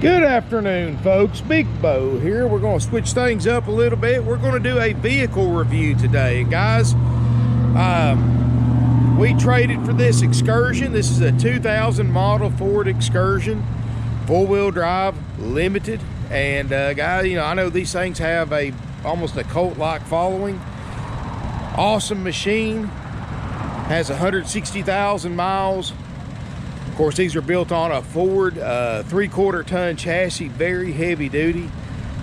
Good afternoon, folks. Big Bo here. We're going to switch things up a little bit. We're going to do a vehicle review today. Guys, we traded for this Excursion. This is a 2000 model Ford Excursion, four-wheel drive, limited. And guys, you know, I know these things have almost a cult-like following. Awesome machine. Has 160,000 miles. Of course, these are built on a Ford 3/4 ton chassis, very heavy duty.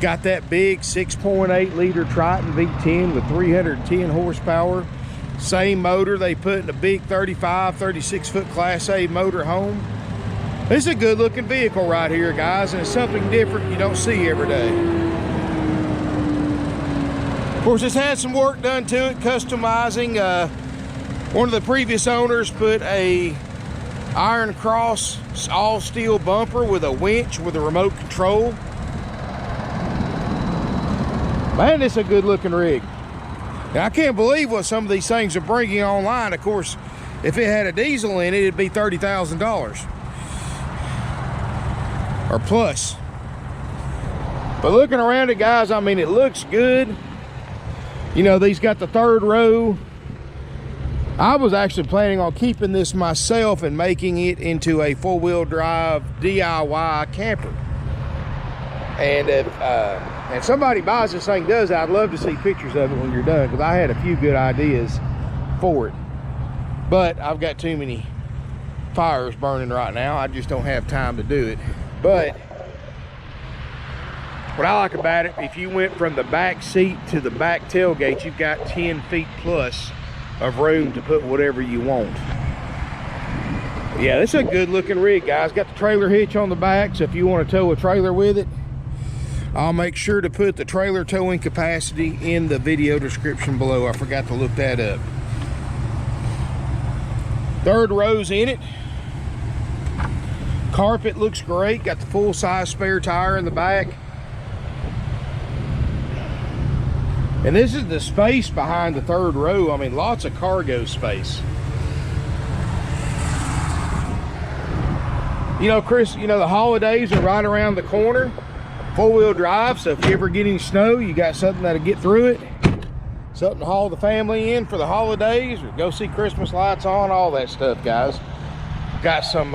Got that big 6.8 liter Triton V10 with 310 horsepower. Same motor they put in a big 35, 36 foot Class A motor home. This is a good looking vehicle right here, guys, and it's something different you don't see every day. Of course, it's had some work done to it, customizing. One of the previous owners put a Iron Cross all steel bumper with a winch with a remote control. Man, it's a good looking rig. Now, I can't believe what some of these things are bringing online. Of course, if it had a diesel in it, it'd be $30,000 or plus. But looking around it, guys, I mean, it looks good. You know, these got the third row. I was actually planning on keeping this myself and making it into a four-wheel drive DIY camper. And if somebody buys this thing, I'd love to see pictures of it when you're done, because I had a few good ideas for it. But I've got too many fires burning right now. I just don't have time to do it. But what I like about it, if you went from the back seat to the back tailgate, you've got 10 feet plus of room to put whatever you want. Yeah, this is a good looking rig, guys. Got the trailer hitch on the back, so if you want to tow a trailer with it, I'll make sure to put the trailer towing capacity in the video description below. I forgot to look that up. Third row's in it. Carpet looks great. Got the full-size spare tire in the back. And this is the space behind the third row. I mean, lots of cargo space. You know, Chris, you know, the holidays are right around the corner. Four-wheel drive, so if you ever get any snow, you got something that'll get through it. Something to haul the family in for the holidays, or go see Christmas lights on, all that stuff, guys. Got some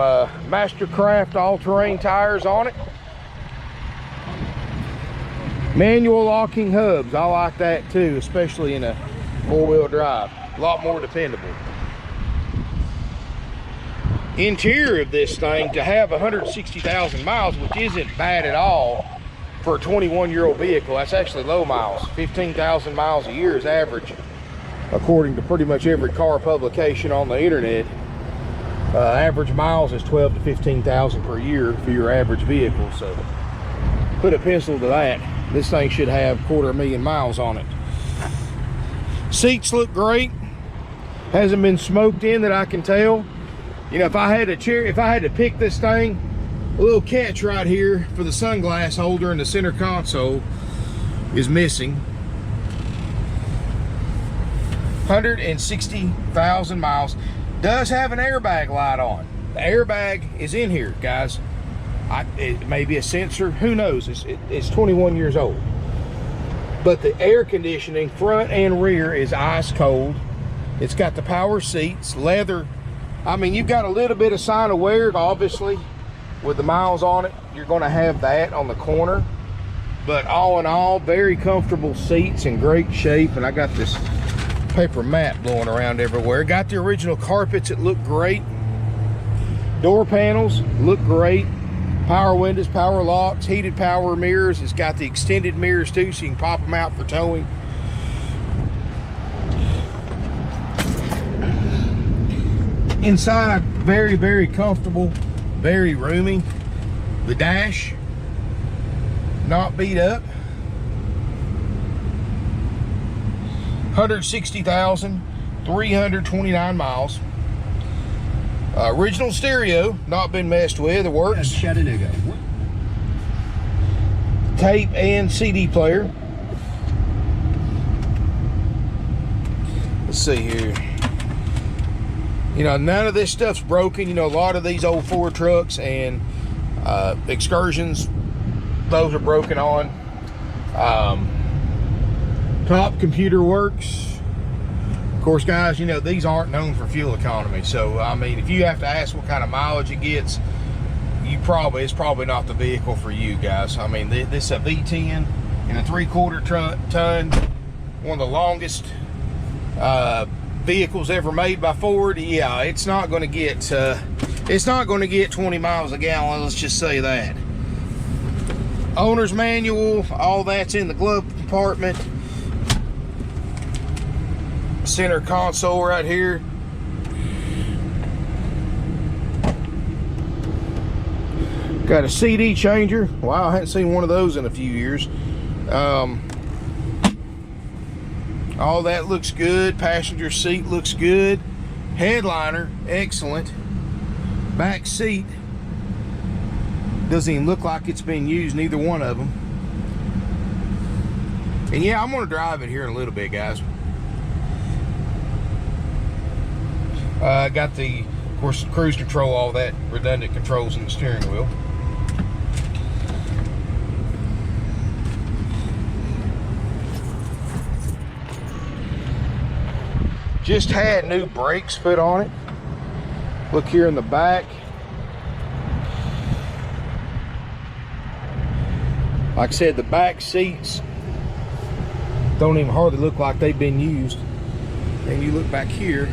Mastercraft all-terrain tires on it. Manual locking hubs, I like that too, especially in a four-wheel drive. A lot more dependable. Interior of this thing, to have 160,000 miles, which isn't bad at all for a 21-year-old vehicle. That's actually low miles. 15,000 miles a year is average, according to pretty much every car publication on the internet. Average miles is 12 to 15,000 per year for your average vehicle, so put a pencil to that. This thing should have 250,000 miles on it. Seats look great. Hasn't been smoked in that I can tell. You know, if I had to pick this thing, a little catch right here for the sunglass holder in the center console is missing. 160,000 miles. Does have an airbag light on. The airbag is in here, guys. It may be a sensor, who knows. It's 21 years old. But the air conditioning front and rear is ice cold. It's got the power seats, leather. I mean, you've got a little bit of sign of wear, obviously, with the miles on it. You're going to have that on the corner. But all in all, very comfortable seats in great shape. And I got this paper mat blowing around everywhere. Got the original carpets that look great. Door panels look great. Power windows, power locks, heated power mirrors. It's got the extended mirrors too, so you can pop them out for towing. Inside, very, very comfortable, very roomy. The dash, not beat up. 160,329 miles. Original stereo, not been messed with, it works. Chattanooga. Tape and CD player. Let's see here. You know, none of this stuff's broken. You know, a lot of these old Ford trucks and Excursions, those are broken on. Top computer works. Of course, guys, you know, these aren't known for fuel economy. So, I mean, if you have to ask what kind of mileage it gets, it's probably not the vehicle for you guys. I mean, this is a V10 and a 3/4 ton, one of the longest vehicles ever made by Ford. Yeah, it's not going to get 20 miles a gallon, let's just say that. Owner's manual, all that's in the glove compartment. Center console right here. Got a CD changer. Wow, I hadn't seen one of those in a few years. All that looks good. Passenger seat looks good. Headliner, excellent. Back seat doesn't even look like it's been used, neither one of them. And yeah, I'm gonna drive it here in a little bit, guys. Got the, of course, cruise control, all that redundant controls in the steering wheel. Just had new brakes put on it. Look here in the back. Like I said, the back seats don't even hardly look like they've been used. And you look back here,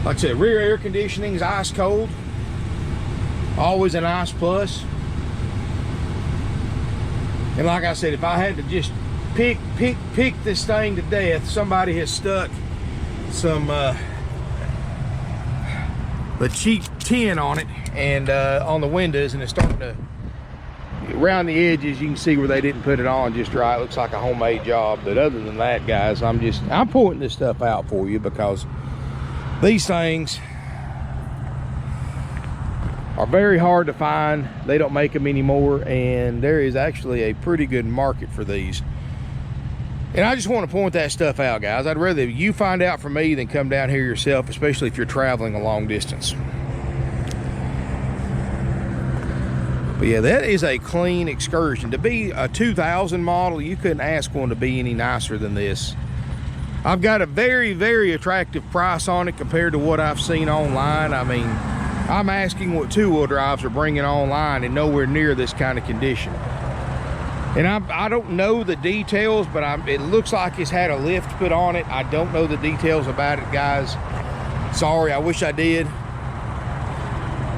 like I said, rear air conditioning is ice cold. Always a nice plus. And like I said, if I had to just pick this thing to death, somebody has stuck some the cheap tin on it and on the windows, and it's starting to, around the edges you can see where they didn't put it on just right. It looks like a homemade job. But other than that, guys, I'm pointing this stuff out for you because these things are very hard to find. They don't make them anymore, and there is actually a pretty good market for these. And I just want to point that stuff out, guys. I'd rather you find out from me than come down here yourself, especially if you're traveling a long distance. But yeah, that is a clean Excursion. To be a 2000 model, you couldn't ask one to be any nicer than this. I've got a very, very attractive price on it compared to what I've seen online. I mean, I'm asking what two-wheel drives are bringing online and nowhere near this kind of condition. And I don't know the details, but it looks like it's had a lift put on it. I don't know the details about it, guys. Sorry, I wish I did.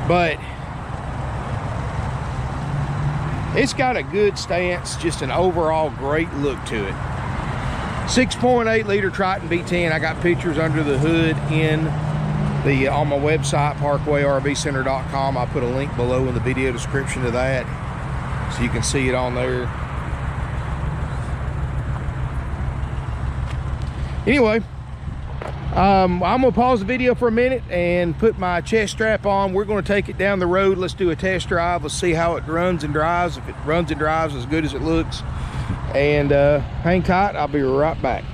But it's got a good stance, just an overall great look to it. 6.8 liter Triton V10. I got pictures under the hood on my website, parkwayrvcenter.com. I put a link below in the video description to that, so you can see it on there. Anyway, I'm gonna pause the video for a minute and put my chest strap on. We're gonna take it down the road. Let's do a test drive. Let's see how it runs and drives. If it runs and drives as good as it looks. And hang tight, I'll be right back.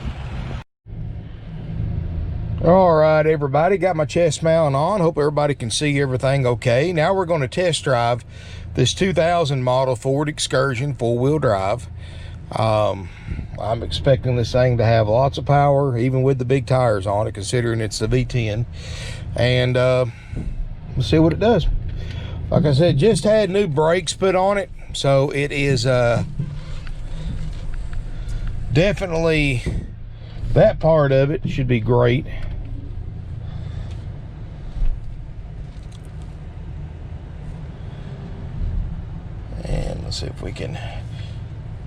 All right, everybody, got my chest mount on. Hope everybody can see everything okay. Now we're going to test drive this 2000 model Ford Excursion four-wheel drive. I'm expecting this thing to have lots of power, even with the big tires on it, considering it's the V10. And we'll see what it does. Like I said, just had new brakes put on it, so it is definitely, that part of it should be great. And let's see if we can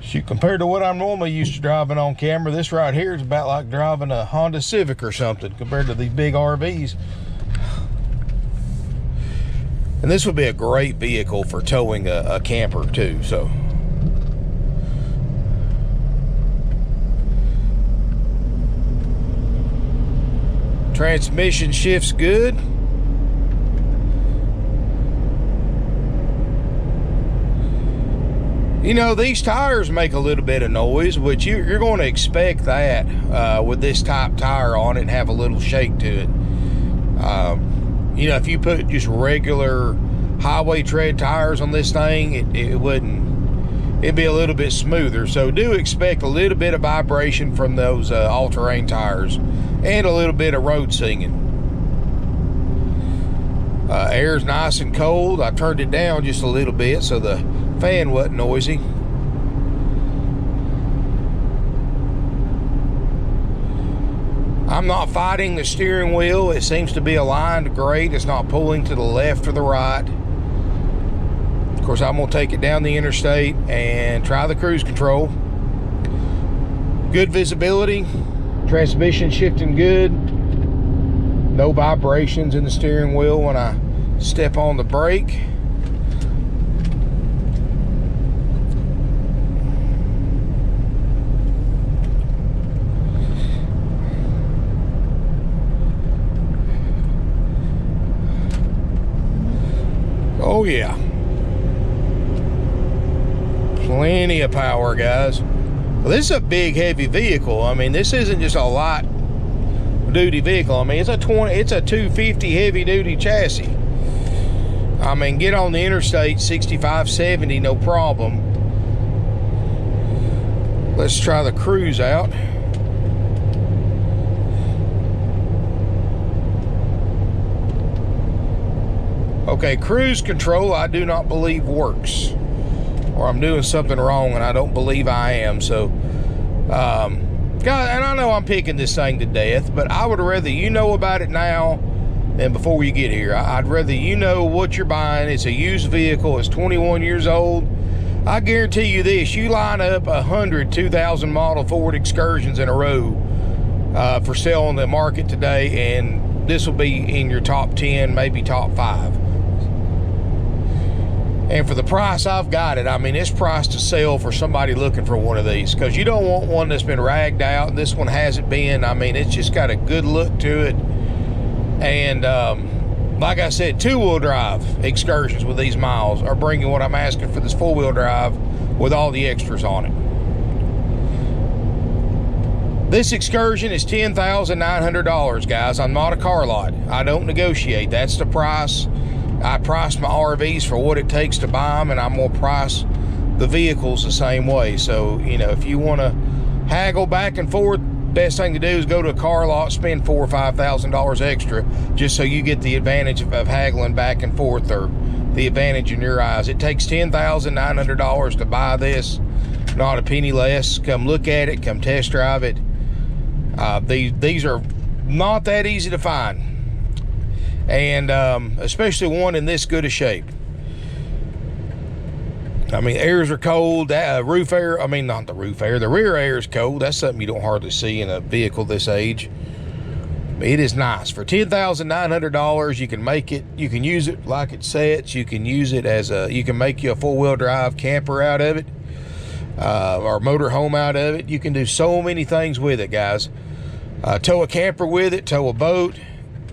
shoot. Compared to what I'm normally used to driving on camera, this right here is about like driving a Honda Civic or something compared to these big RVs. And this would be a great vehicle for towing a camper too, so. Transmission shifts good. You know, these tires make a little bit of noise, which you're going to expect that with this type tire on it, and have a little shake to it. You know, if you put just regular highway tread tires on this thing, it wouldn't, it'd be a little bit smoother. So do expect a little bit of vibration from those all-terrain tires and a little bit of road singing. Air's nice and cold. I turned it down just a little bit so the fan wasn't noisy. I'm not fighting the steering wheel. It seems to be aligned great. It's not pulling to the left or the right. Of course, I'm going to take it down the interstate and try the cruise control. Good visibility. Transmission shifting good. No vibrations in the steering wheel when I step on the brake. Oh yeah, plenty of power, guys. Well, this is a big, heavy vehicle. I mean, this isn't just a light duty vehicle. I mean, it's a 250 heavy duty chassis. I mean, get on the interstate 65, 70, no problem. Let's try the cruise out. Okay, cruise control I do not believe works, or I'm doing something wrong, and I don't believe I am. So God, and I know I'm picking this thing to death, but I would rather you know about it now than before you get here. I'd rather you know what you're buying. It's a used vehicle. It's 21 years old. I guarantee you this, you line up 100 2000 model Ford Excursions in a row for sale on the market today, and this will be in your top 10, maybe top 5. And for the price I've got it, I mean, it's priced to sell for somebody looking for one of these, because you don't want one that's been ragged out. This one hasn't been. I mean, it's just got a good look to it. And like I said, 2-wheel drive Excursions with these miles are bringing what I'm asking for this 4-wheel drive with all the extras on it. This Excursion is $10,900, guys. I'm not a car lot. I don't negotiate. That's the price. I price my RVs for what it takes to buy them, and I'm going to price the vehicles the same way. So, you know, if you want to haggle back and forth, best thing to do is go to a car lot, spend $4,000 or $5,000 extra, just so you get the advantage of haggling back and forth, or the advantage in your eyes. It takes $10,900 to buy this, not a penny less. Come look at it, come test drive it. These are not that easy to find, and especially one in this good a shape. I mean, airs are cold. Roof air, I mean, not the roof air, the rear air is cold. That's something you don't hardly see in a vehicle this age. It is nice. For $10,900, you can make it, you can use it like it sets. You can use it as you can make you a 4-wheel drive camper out of it, or motor home out of it. You can do so many things with it, guys. Tow a camper with it, tow a boat,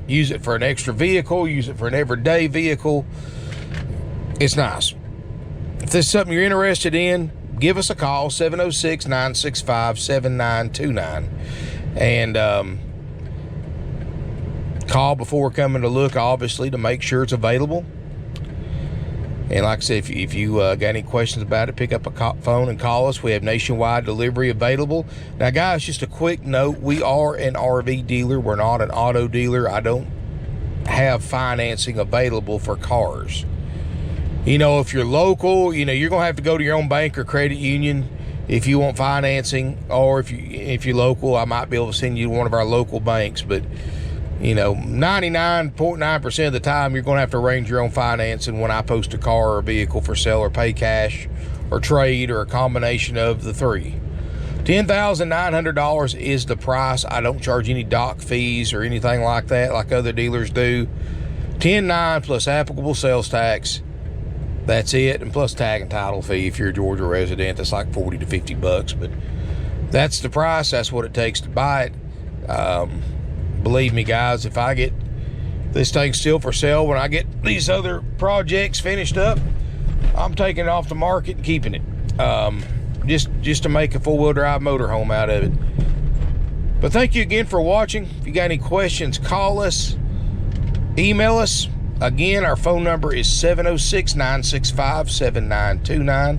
use it for an extra vehicle, use it for an everyday vehicle. It's nice. If this is something you're interested in, give us a call, 706-965-7929. And call before coming to look, obviously, to make sure it's available. And like I said, if you got any questions about it, pick up a phone and call us. We have nationwide delivery available. Now, guys, just a quick note. We are an RV dealer. We're not an auto dealer. I don't have financing available for cars. You know, if you're local, you know, you're going to have to go to your own bank or credit union if you want financing. Or if you're local, I might be able to send you to one of our local banks. But you know, 99.9% of the time, you're going to have to arrange your own financing when I post a car or a vehicle for sale, or pay cash, or trade, or a combination of the three. $10,900 is the price. I don't charge any dock fees or anything like that, like other dealers do. $10,900 plus applicable sales tax. That's it, and plus tag and title fee if you're a Georgia resident. That's like $40 to $50, but that's the price. That's what it takes to buy it. Believe me, guys, if I get this thing still for sale, when I get these other projects finished up, I'm taking it off the market and keeping it, just to make a 4-wheel drive motorhome out of it. But thank you again for watching. If you got any questions, call us, Email us. Again, our phone number is 706-965-7929.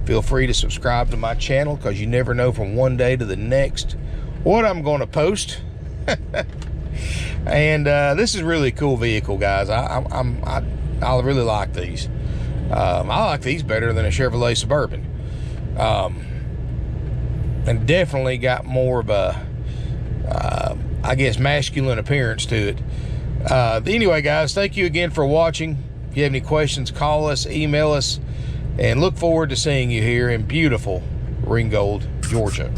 Feel free to subscribe to my channel, because you never know from one day to the next what I'm going to post. And this is a really cool vehicle, guys. I really like these. I like these better than a Chevrolet Suburban. And definitely got more of a, I guess, masculine appearance to it. Anyway, guys, thank you again for watching. If you have any questions, call us, email us, and look forward to seeing you here in beautiful Ringgold, Georgia.